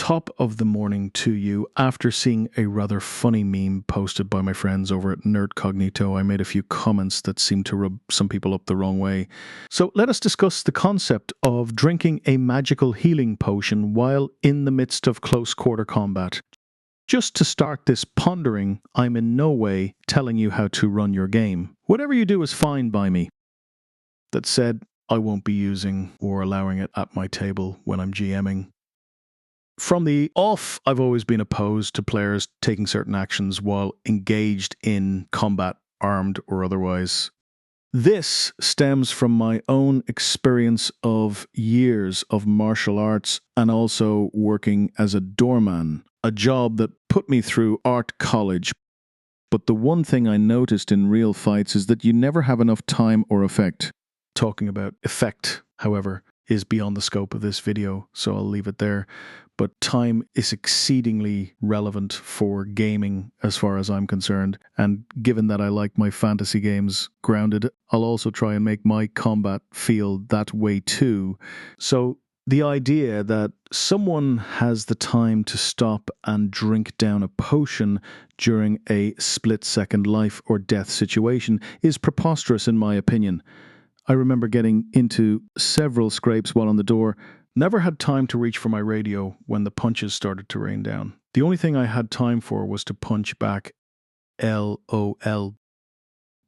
top of the morning to you. After seeing a rather funny meme posted by my friends over at Nerdcognito, I made a few comments that seemed to rub some people up the wrong way. So let us discuss the concept of drinking a magical healing potion while in the midst of close quarter combat. Just to start this pondering, I'm in no way telling you how to run your game. Whatever you do is fine by me. That said, I won't be using or allowing it at my table when I'm GMing. From the off, I've always been opposed to players taking certain actions while engaged in combat, armed or otherwise. This stems from my own experience of years of martial arts and also working as a doorman, a job that put me through art college. But the one thing I noticed in real fights is that you never have enough time or effect. Talking about effect, however, is beyond the scope of this video, so I'll leave it there. But time is exceedingly relevant for gaming as far as I'm concerned, and given that I like my fantasy games grounded, I'll also try and make my combat feel that way too. So the idea that someone has the time to stop and drink down a potion during a split-second life or death situation is preposterous in my opinion. I remember getting into several scrapes while on the door. Never had time to reach for my radio when the punches started to rain down. The only thing I had time for was to punch back LOL.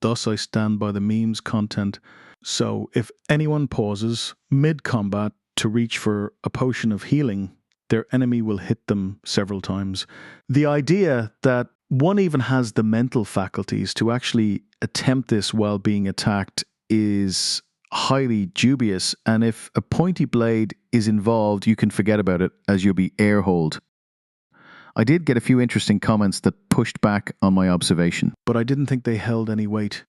Thus I stand by the meme's content. So if anyone pauses mid-combat to reach for a potion of healing, their enemy will hit them several times. The idea that one even has the mental faculties to actually attempt this while being attacked is highly dubious, and if a pointy blade is involved, you can forget about it as you'll be air-holed. I did get a few interesting comments that pushed back on my observation, but I didn't think they held any weight.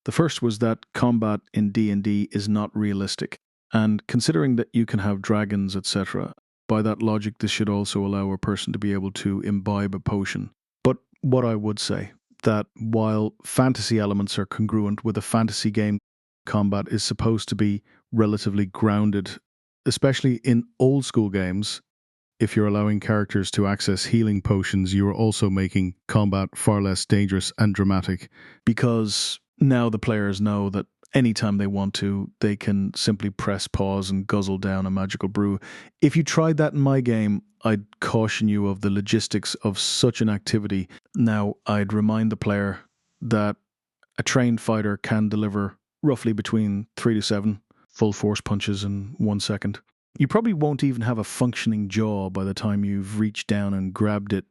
The first was that combat in D&D is not realistic, and considering that you can have dragons, etc., by that logic this should also allow a person to be able to imbibe a potion. But what I would say, that while fantasy elements are congruent with a fantasy game, combat is supposed to be relatively grounded, especially in old school games. If you're allowing characters to access healing potions, you are also making combat far less dangerous and dramatic, because now the players know that anytime they want to, they can simply press pause and guzzle down a magical brew. If you tried that in my game, I'd caution you of the logistics of such an activity. Now, I'd remind the player that a trained fighter can deliver roughly between 3 to 7 full force punches in 1 second. You probably won't even have a functioning jaw by the time you've reached down and grabbed it.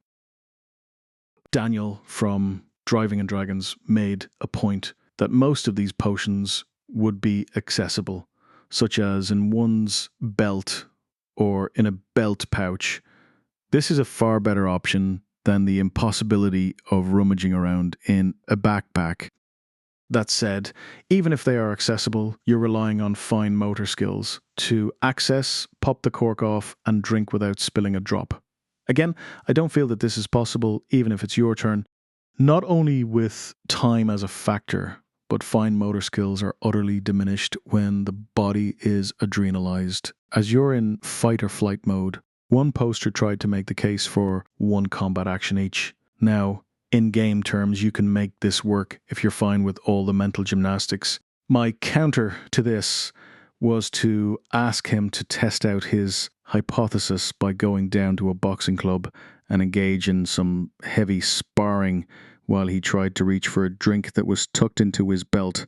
Daniel from Driving and Dragons made a point that most of these potions would be accessible, such as in one's belt or in a belt pouch. This is a far better option than the impossibility of rummaging around in a backpack. That said, even if they are accessible, you're relying on fine motor skills to access, pop the cork off, and drink without spilling a drop. Again, I don't feel that this is possible even if it's your turn. Not only with time as a factor, but fine motor skills are utterly diminished when the body is adrenalized. As you're in fight or flight mode, one poster tried to make the case for one combat action each. Now, in game terms, you can make this work if you're fine with all the mental gymnastics. My counter to this was to ask him to test out his hypothesis by going down to a boxing club and engage in some heavy sparring while he tried to reach for a drink that was tucked into his belt.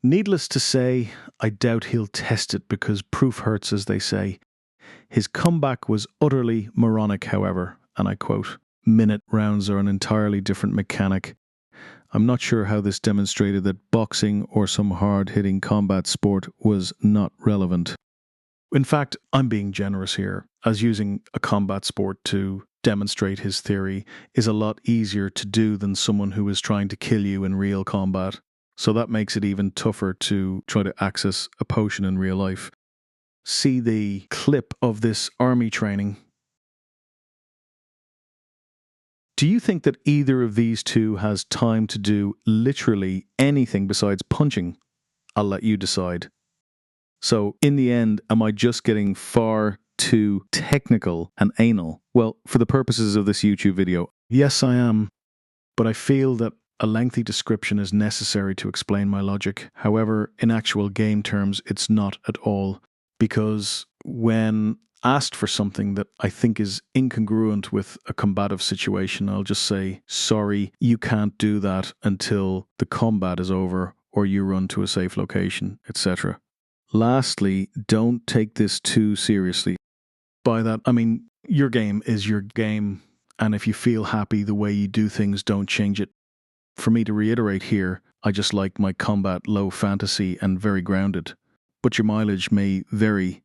Needless to say, I doubt he'll test it because proof hurts, as they say. His comeback was utterly moronic, however, and I quote, "Minute rounds are an entirely different mechanic. I'm not sure how this demonstrated that boxing or some hard-hitting combat sport was not relevant." In fact, I'm being generous here, as using a combat sport to demonstrate his theory is a lot easier to do than someone who is trying to kill you in real combat. So that makes it even tougher to try to access a potion in real life. See the clip of this army training. Do you think that either of these two has time to do literally anything besides punching? I'll let you decide. So, in the end, am I just getting far too technical and anal? Well, for the purposes of this YouTube video, yes, I am. But I feel that a lengthy description is necessary to explain my logic. However, in actual game terms, it's not at all. Because when asked for something that I think is incongruent with a combative situation, I'll just say, sorry, you can't do that until the combat is over or you run to a safe location, etc. Lastly, don't take this too seriously. By that, I mean, your game is your game, and if you feel happy the way you do things, don't change it. For me to reiterate here, I just like my combat low fantasy and very grounded. But your mileage may vary.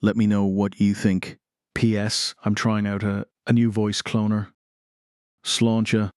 Let me know what you think. P.S. I'm trying out a new voice cloner. Sláinte.